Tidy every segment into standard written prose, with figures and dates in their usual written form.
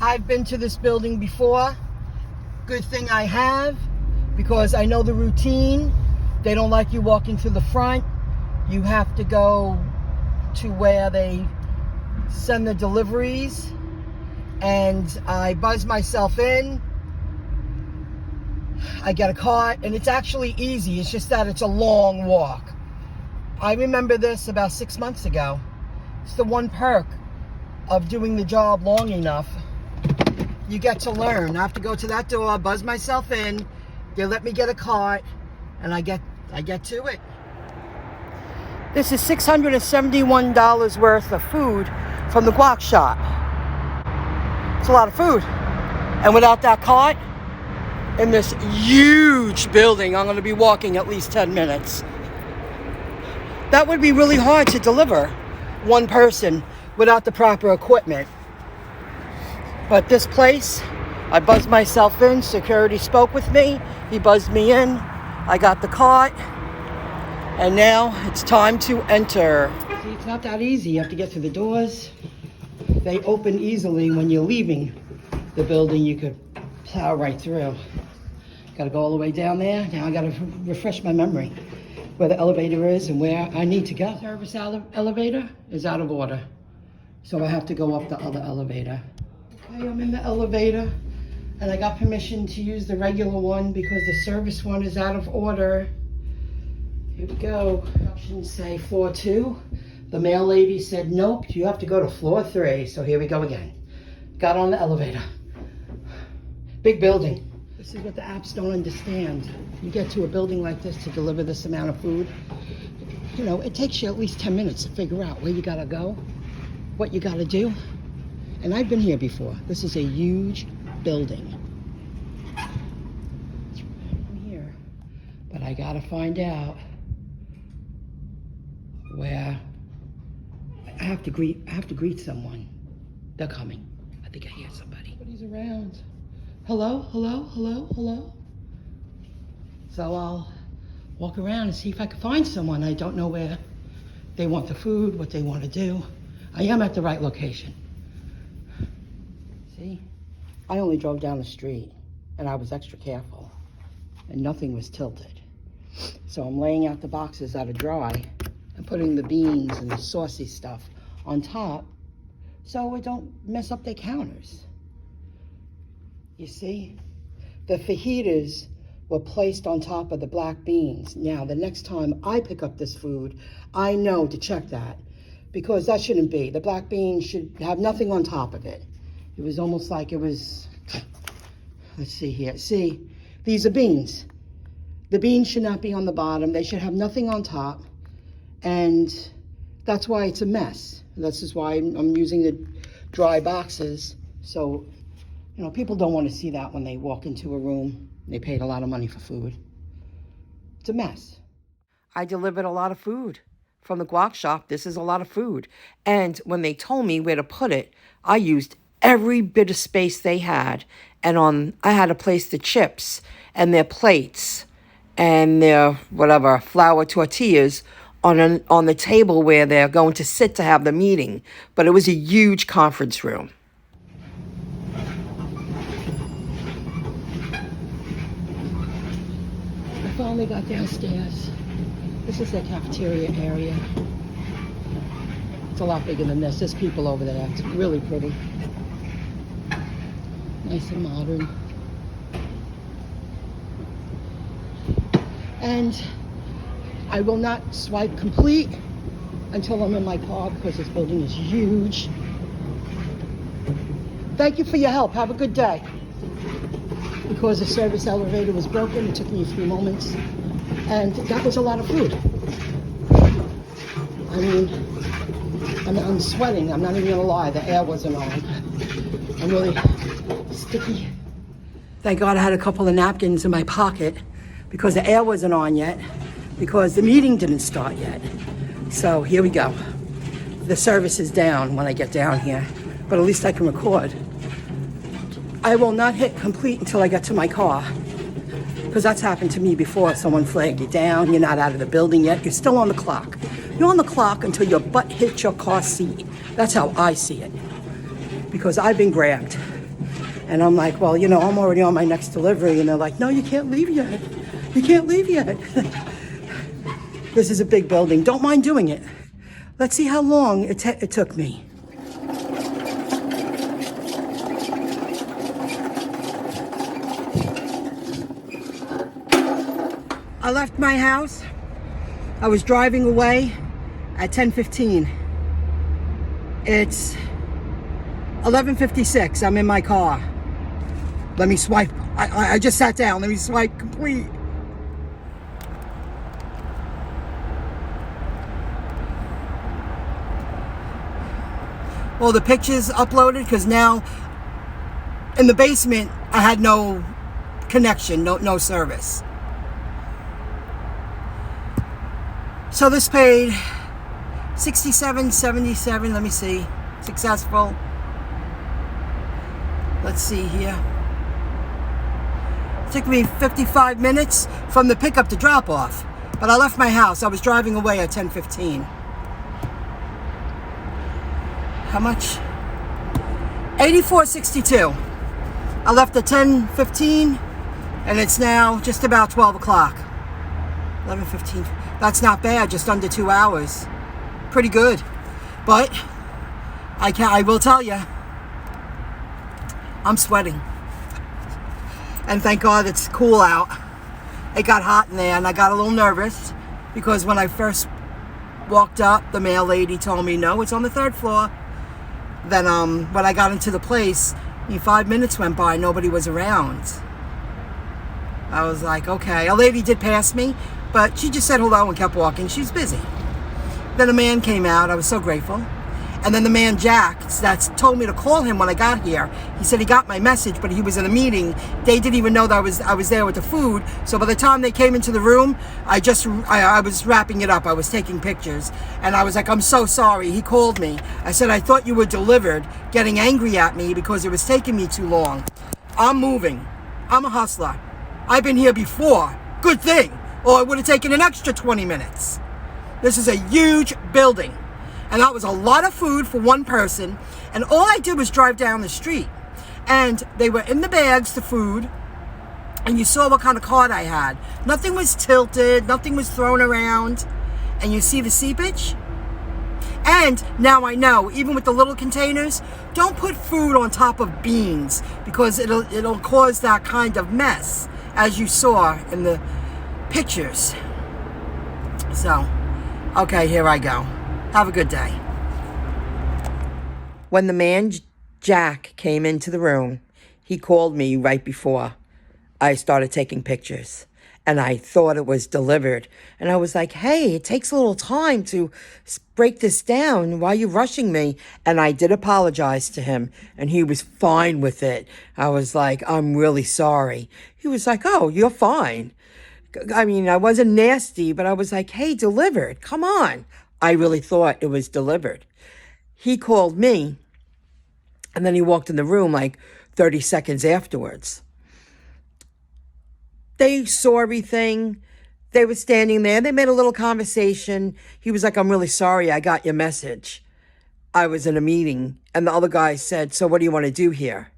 I've been to this building before. Good thing I have, because I know the routine. They don't like you walking to the front. You have to go to where they send the deliveries. And I buzz myself in. I get a cart, and it's actually easy. It's just that it's a long walk. I remember this about 6 months ago. It's the one perk of doing the job long enough. You get to learn. I have to go to that door, buzz myself in. They let me get a cart, and I get to it. This is $671 worth of food from the guac shop. It's a lot of food. And without that cart, in this huge building, I'm going to be walking at least 10 minutes. That would be really hard to deliver one person without the proper equipment. But this place, I buzzed myself in. Security spoke with me. He buzzed me in. I got the cart. And now it's time to enter. See, it's not that easy. You have to get through the doors. They open easily when you're leaving the building. You could plow right through. Got to go all the way down there. Now I got to refresh my memory where the elevator is and where I need to go. Service elevator is out of order, so I have to go up the other elevator. Okay, I'm in the elevator, and I got permission to use the regular one because the service one is out of order. Here we go. Options say floor 2. The mail lady said, nope, you have to go to floor 3. So here we go again. Got on the elevator. Big building. This is what the apps don't understand. You get to a building like this to deliver this amount of food. You know, it takes you at least 10 minutes to figure out where you gotta go, what you gotta do. And I've been here before. This is a huge building. It's right here. But I gotta find out where I have to greet someone. They're coming. I think I hear somebody. Nobody's around. Hello, hello, hello, hello. So I'll walk around and see if I can find someone. I don't know where they want the food, what they want to do. I am at the right location. See, I only drove down the street and I was extra careful and nothing was tilted. So I'm laying out the boxes that are dry and putting the beans and the saucy stuff on top so it don't mess up their counters. You see, the fajitas were placed on top of the black beans. Now, the next time I pick up this food, I know to check that, because that shouldn't be. The black beans should have nothing on top of it. It was almost like it was, let's see here. See, these are beans. The beans should not be on the bottom. They should have nothing on top. And that's why it's a mess. This is why I'm using the dry boxes. So, you know, people don't want to see that when they walk into a room. They paid a lot of money for food. It's a mess. I delivered a lot of food from the guac shop. This is a lot of food. And when they told me where to put it, I used every bit of space they had. And I had to place the chips and their plates and their whatever flour tortillas on the table where they're going to sit to have the meeting. But it was a huge conference room. I finally got downstairs. This is the cafeteria area. It's a lot bigger than this. There's people over there. It's really pretty. Nice and modern. And I will not swipe complete until I'm in my car because this building is huge. Thank you for your help. Have a good day. Because the service elevator was broken, it took me a few moments. And that was a lot of food. I mean, I'm sweating. I'm not even gonna lie, the air wasn't on. I'm really sticky. Thank God I had a couple of napkins in my pocket because the air wasn't on yet, because the meeting didn't start yet. So here we go. The service is down when I get down here, but at least I can record. I will not hit complete until I get to my car, because that's happened to me before. Someone flagged you down, you're not out of the building yet, you're still on the clock. You're on the clock until your butt hits your car seat. That's how I see it, because I've been grabbed. And I'm like, well, you know, I'm already on my next delivery. And they're like, no, you can't leave yet. You can't leave yet. This is a big building. Don't mind doing it. Let's see how long it took me. I left my house. I was driving away at 10:15. It's 11:56. I'm in my car. Let me swipe. I just sat down. Let me swipe complete. All the pictures uploaded, because now in the basement I had no connection, no service. So this paid $67.77. Let me see. Successful. Let's see here. It took me 55 minutes from the pickup to drop off. But I left my house. I was driving away at 10:15. How much? $84.62. I left at 10:15, and it's now just about 12 o'clock. 11:15. That's not bad, just under 2 hours. Pretty good. But I will tell you, I'm sweating. And thank God it's cool out. It got hot in there, and I got a little nervous because when I first walked up, the mail lady told me, no, it's on the 3rd floor. Then when I got into the place, 5 minutes went by, nobody was around. I was like, okay. A lady did pass me, but she just said hello and kept walking. She was busy. Then a man came out. I was so grateful. And then the man, Jack, that told me to call him when I got here. He said he got my message, but he was in a meeting. They didn't even know that I was there with the food. So by the time they came into the room, I was wrapping it up. I was taking pictures. And I was like, I'm so sorry. He called me. I said, I thought you were delivered, getting angry at me because it was taking me too long. I'm moving. I'm a hustler. I've been here before. Good thing. Or it would have taken an extra 20 minutes. This is a huge building. And that was a lot of food for one person. And all I did was drive down the street. And they were in the bags, the food. And you saw what kind of cart I had. Nothing was tilted. Nothing was thrown around. And you see the seepage? And now I know, even with the little containers, don't put food on top of beans, because it'll cause that kind of mess, as you saw in the pictures. So, okay, here I go. Have a good day. When the man, Jack, came into the room, he called me right before I started taking pictures. And I thought it was delivered. And I was like, hey, it takes a little time to break this down. Why are you rushing me? And I did apologize to him. And he was fine with it. I was like, I'm really sorry. He was like, oh, you're fine. I mean, I wasn't nasty, but I was like, hey, delivered. Come on. I really thought it was delivered. He called me, and then he walked in the room like 30 seconds afterwards. They saw everything. They were standing there. They made a little conversation. He was like, I'm really sorry. I got your message. I was in a meeting. And the other guy said, so what do you want to do here?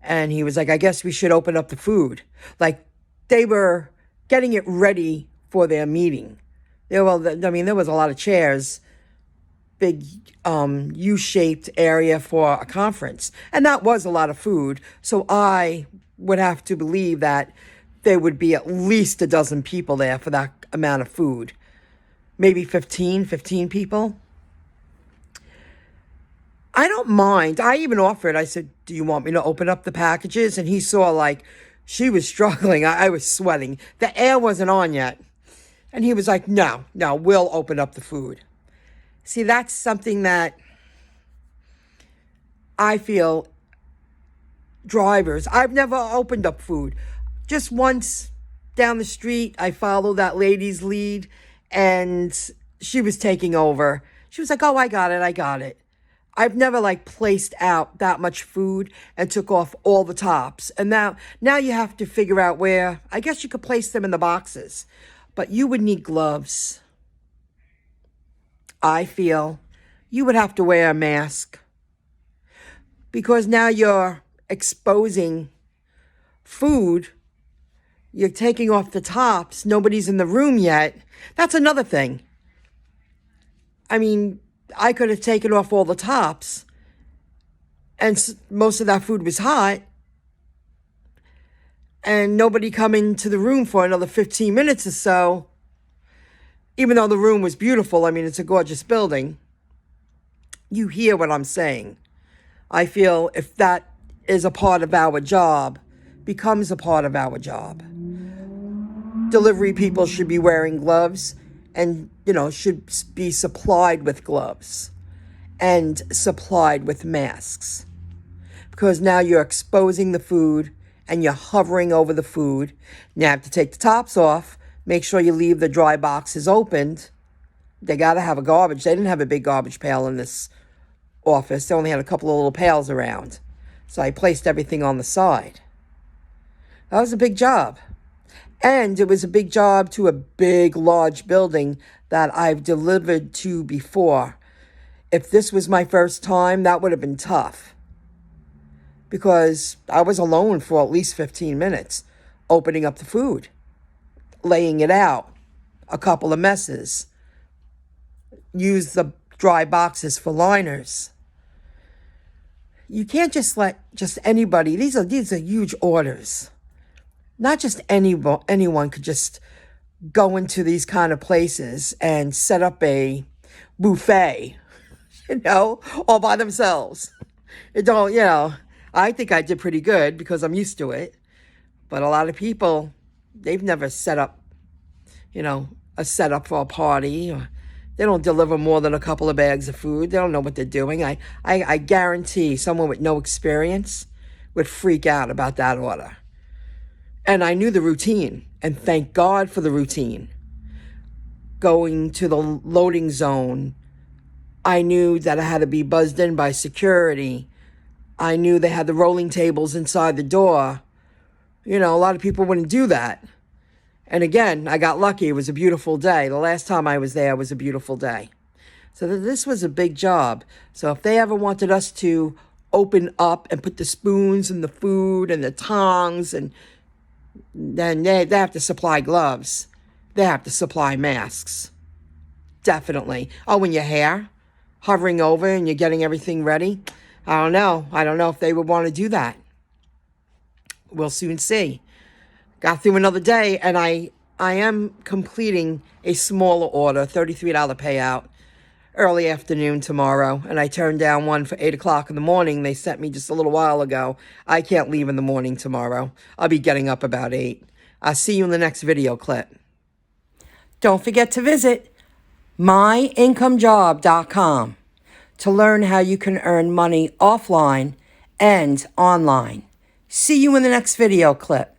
And he was like, I guess we should open up the food. Like, they were getting it ready for their meeting. There was a lot of chairs, big U-shaped area for a conference. And that was a lot of food. So I would have to believe that there would be at least a dozen people there for that amount of food. Maybe 15 people. I don't mind. I even offered, I said, do you want me to open up the packages? And he saw like she was struggling. I was sweating. The air wasn't on yet. And he was like, no, we'll open up the food. See, that's something that I feel drivers, I've never opened up food. Just once down the street, I followed that lady's lead and she was taking over. She was like, oh, I got it. I've never like placed out that much food and took off all the tops. And now you have to figure out where, I guess you could place them in the boxes. But you would need gloves. I feel you would have to wear a mask. Because now you're exposing food. You're taking off the tops. Nobody's in the room yet. That's another thing. I mean, I could have taken off all the tops, and most of that food was hot, and nobody come into the room for another 15 minutes or so, even though the room was beautiful. I mean, it's a gorgeous building. You hear what I'm saying. I feel if that is a part of our job, becomes a part of our job, delivery people should be wearing gloves and, should be supplied with gloves and supplied with masks. Because now you're exposing the food and you're hovering over the food. You have to take the tops off. Make sure you leave the dry boxes opened. They got to have a garbage. They didn't have a big garbage pail in this office. They only had a couple of little pails around. So I placed everything on the side. That was a big job. And it was a big job to a big, large building that I've delivered to before. If this was my first time, that would have been tough. Because I was alone for at least 15 minutes, opening up the food, laying it out, a couple of messes, use the dry boxes for liners. You can't just let just anybody, these are huge orders. Not just anyone could just go into these kind of places and set up a buffet, all by themselves. I think I did pretty good because I'm used to it. But a lot of people, they've never set up, a setup for a party. Or they don't deliver more than a couple of bags of food. They don't know what they're doing. I guarantee someone with no experience would freak out about that order. And I knew the routine, and thank God for the routine. Going to the loading zone, I knew that I had to be buzzed in by security. I knew they had the rolling tables inside the door. A lot of people wouldn't do that. And again, I got lucky. It was a beautiful day. The last time I was there was a beautiful day. So this was a big job. So if they ever wanted us to open up and put the spoons in the food and the tongs, and then they have to supply gloves. They have to supply masks. Definitely. Oh, and your hair hovering over and you're getting everything ready. I don't know. I don't know if they would want to do that. We'll soon see. Got through another day, and I am completing a smaller order, $33 payout, early afternoon tomorrow. And I turned down one for 8 o'clock in the morning. They sent me just a little while ago. I can't leave in the morning tomorrow. I'll be getting up about 8. I'll see you in the next video clip. Don't forget to visit myincomejob.com to learn how you can earn money offline and online. See you in the next video clip.